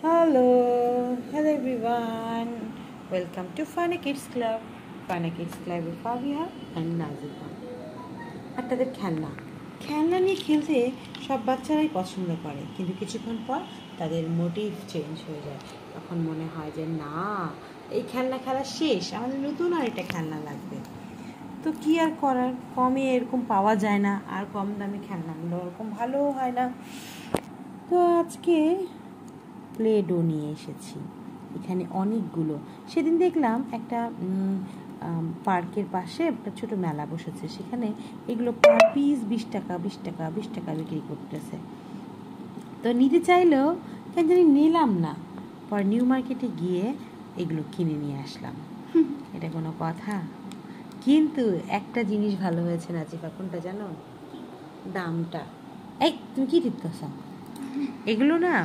Hello everyone. Welcome to Funny Kids Club. Funny Kids Club with Fabia and Nazifa. আর তাদের খেলনা নিয়ে খেলতে সব বাচ্চারাই পছন্দ করে, কিন্তু কিছুক্ষণ পর তাদের মোটিভ চেঞ্জ হয়ে যায়। তখন মনে হয় যে না, এই খেলনা খেলা শেষ, আমাদের নতুন আর একটা খেলনা লাগবে। তো কি আর করার, কমে এরকম পাওয়া যায় না, আর কম দামে খেলনাগুলো ওরকম ভালোও হয় না। তো আজকে প্লে ডো নিয়ে এসেছি, এখানে অনেকগুলো। সেদিন দেখলাম একটা পার্কের পাশে একটা ছোটো মেলা বসেছে, সেখানে এগুলো পার পিস 20 টাকা বিক্রি করতেছে। তো নিতে চাইলেও কেন জানি নিলাম না, পর নিউ মার্কেটে গিয়ে এগুলো কিনে নিয়ে আসলাম। এটা কোনো কথা? কিন্তু একটা জিনিস ভালো হয়েছে নাজিফা, কোনটা জানো? দামটা। এই তুমি কি টিপতেছ? এগুলো না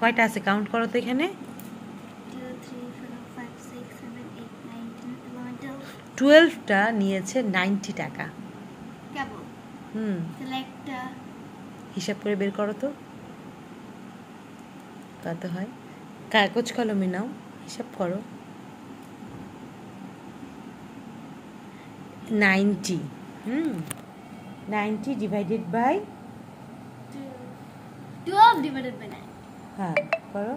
কয়টা আছে কাউন্ট করো তো। এখানে 12টা নিয়েছে 90 টাকা। হিসাব করে বের করো তো কত হয়। কাগজ কলমে নাও, হিসাব করো। 90 90 ডিভাইডেড বাই 12 divided by 9. হ্যাঁ করো,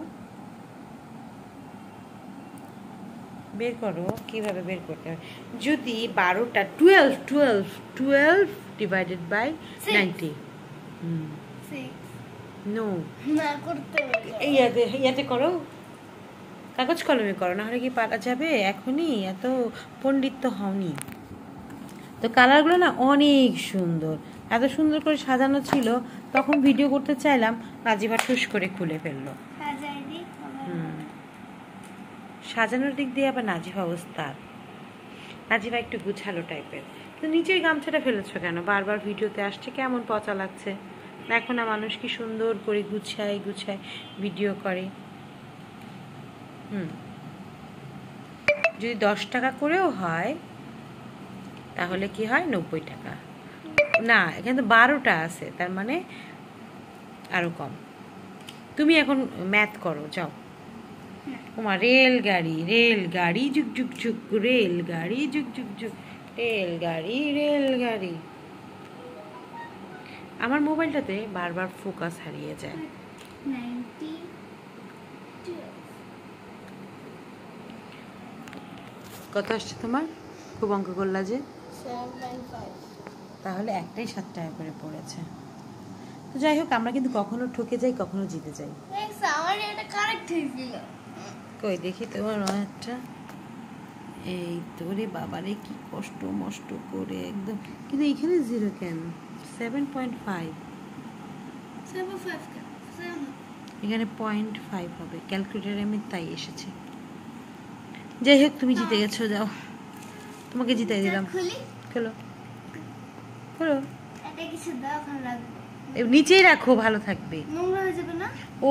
বের করো কিভাবে বের করতে হয়। যদি 12টা 12 ডিভাইডেড বাই 90। নো, না করতে হবে। ইয়াতে করো, কাগজ কলমে করো, না হলে কি পারা যাবে এখনই? এত পণ্ডিত তো হওনি। তো কালারগুলো না অনেক সুন্দর, এত সুন্দর করে সাজানো ছিল। তখন ভিডিও করতে চাইলাম, নাজিবা ঠুস করে খুলে ফেললো। সাজানোর দিক দিয়ে আবার নাজিফা ওস্তাদ। নাজিফা একটু গুছালো টাইপের। তো নিচের গামছাটা ফেলেছো কেন? বারবার ভিডিওতে আসছে, কেমন পচা লাগছে। দেখো না মানুষ কি সুন্দর করে গুছায় ভিডিও করে। যদি 10 টাকা করেও হয় তাহলে কি হয়? 90 টাকা। না, এখানে তো 12টা আছে, তার মানে আরো কম। তুমি এখন ম্যাথ করো, যাও। তোমার রেলগাড়ি যুগ যুগ যুগ, রেলগাড়ি যুগ যুগ যুগ, রেলগাড়ি। আমার মোবাইলটাতে বারবার ফোকাস হারিয়ে যায়। 92 কত আসছে তোমার? খুব অঙ্ক করলা যে। 7.5। তাহলে একটাই 7 টাকা করে পড়েছে। তো যাই হোক, আমরা কিন্তু কখনো ঠকে যাই, কখনো জিতে যাই। আমার এটা কারেক্ট হয়েছিল। কই দেখি তোমার একটা। এই তোরে বাবারে, কি কষ্ট মষ্ট করে একদম। কিন্তু এখানে 0 কেন? 7.5। 7.5 কেন? এখানে 0.5 হবে, ক্যালকুলেটারে আমি তাই এসেছে। যাই হোক, তুমি জিতে গেছো, যাও, তোমাকে জিতাই দিলাম। খোলো। এটা কিছু দাও, ভালো লাগবে। নিচেই রাখো, ভালো থাকবে। নোংরা হয়ে যাবে না? ও